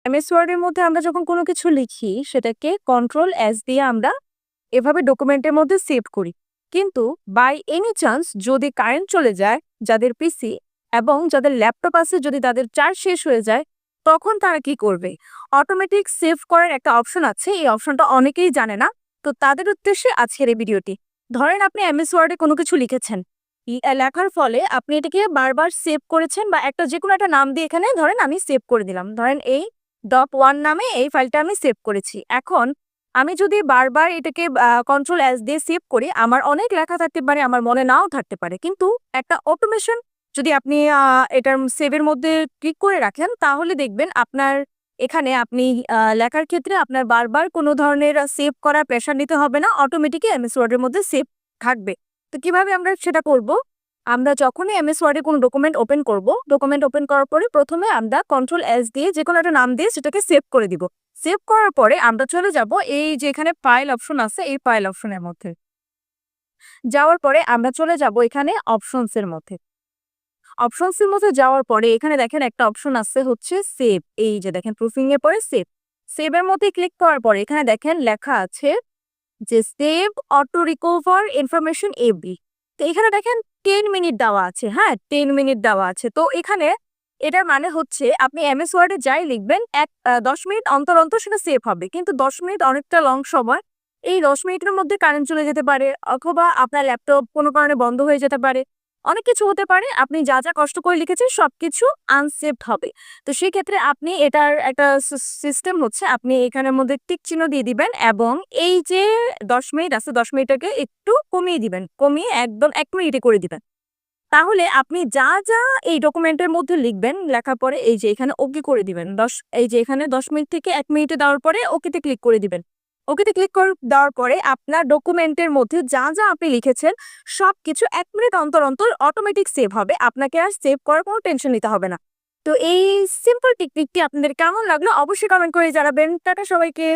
MS ওয়ার্ডের মধ্যে আমরা যখন কোনো কিছু লিখি সেটাকে কন্ট্রোল এস দিয়ে আমরা এভাবে ডকুমেন্টের মধ্যে সেভ করি। কিন্তু বাই এনি চান্স যদি কারেন্ট চলে যায় যাদের পিসি এবং যাদের ল্যাপটপ আছে, যদি তাদের চার্জ শেষ হয়ে যায়, তখন তারা কি করবে? অটোমেটিক সেভ করার একটা অপশন আছে, এই অপশনটা অনেকেই জানে না। তো তাদের উদ্দেশ্যে আজকের এই ভিডিওটি। ধরেন আপনি এমএস ওয়ার্ডে কোনো কিছু লিখেছেন, লেখার ফলে আপনি এটাকে বারবার সেভ করেছেন বা একটা যে কোনো একটা নাম দিয়ে এখানে ধরেন আমি সেভ করে দিলাম, ধরেন এই .1 নামে এই ফাইলটা আমি সেভ করেছি। এখন আমি যদি বারবার এটাকে কন্ট্রোল এস দিয়ে সেভ করি, আমার অনেক লেখা থাকতে পারে, আমার মনে নাও থাকতে পারে, কিন্তু একটা অটোমেশন যদি আপনি এটার সেভের মধ্যে ক্লিক করে রাখেন, তাহলে দেখবেন আপনার এখানে আপনি লেখার ক্ষেত্রে আপনার বারবার কোনো ধরনের সেভ করার প্রেশার নিতে হবে না, অটোমেটিকই এমএস ওয়ার্ডের মধ্যে সেভ থাকবে। তো কিভাবে আমরা সেটা করব? আমরা যখনই এমএস ওয়ার্ডে কোনো ডকুমেন্ট ওপেন করব, ডকুমেন্ট ওপেন করার পরে প্রথমে আমরা কন্ট্রোল এস দিয়ে যে কোনো একটা নাম দিয়ে সেটাকে সেভ করে দিব। সেভ করার পরে আমরা চলে যাব এই যে এখানে ফাইল অপশন আছে, এই ফাইল অপশনের মধ্যে যাওয়ার পরে আমরা চলে যাব এখানে অপশনস এর মধ্যে। অপশনস এর মধ্যে যাওয়ার পরে এখানে দেখেন একটা অপশন আছে হচ্ছে সেভ, এই যে দেখেন প্রুফিং এর পরে সেভ। সেভের মধ্যে ক্লিক করার পরে এখানে দেখেন লেখা আছে যে save auto recover information AB. তো এখানে দেখেন 10 মিনিট দেওয়া আছে, হ্যাঁ 10 মিনিট দেওয়া আছে। তো এখানে এটার মানে হচ্ছে আপনি এমএস ওয়ার্ডে যাই লিখবেন 10 মিনিট অন্তর অন্তর সেটা সেভ হবে, কিন্তু 10 মিনিট অনেকটা লং সময়। এই 10 মিনিটের মধ্যে কারেন্ট চলে যেতে পারে, অথবা আপনার ল্যাপটপ কোনো কারণে বন্ধ হয়ে যেতে পারে, অনেক কিছু হতে পারে। আপনি যা যা কষ্ট করে লিখেছেন সবকিছু আনসেভড হবে। তো সেই ক্ষেত্রে আপনি এটার একটা সিস্টেম হচ্ছে, আপনি এখানের মধ্যে টিক চিহ্ন দিয়ে দিবেন এবং এই যে 10 মিনিট আছে 10 মিনিটটাকে একটু কমিয়ে দিবেন, কমিয়ে একদম 1 মিনিটে করে দিবেন। তাহলে আপনি যা যা এই ডকুমেন্টের মধ্যে লিখবেন, লেখার পরে এই যে এখানে ওকে করে দিবেন। এই যে এখানে 10 মিনিট থেকে 1 মিনিটে দেওয়ার পরে ওকেতে ক্লিক করে দিবেন। ওকেতে ক্লিক করে দেওয়ার পরে আপনার ডকুমেন্টের মধ্যে যা যা আপনি লিখেছেন সবকিছু 1 মিনিট অন্তর অন্তর অটোমেটিক সেভ হবে। আপনাকে আর সেভ করার কোনো টেনশন নিতে হবে না। তো এই সিম্পল টেকনিকটি আপনাদের কেমন লাগলো অবশ্যই কমেন্ট করে জানাবেন। টাটা সবাইকে।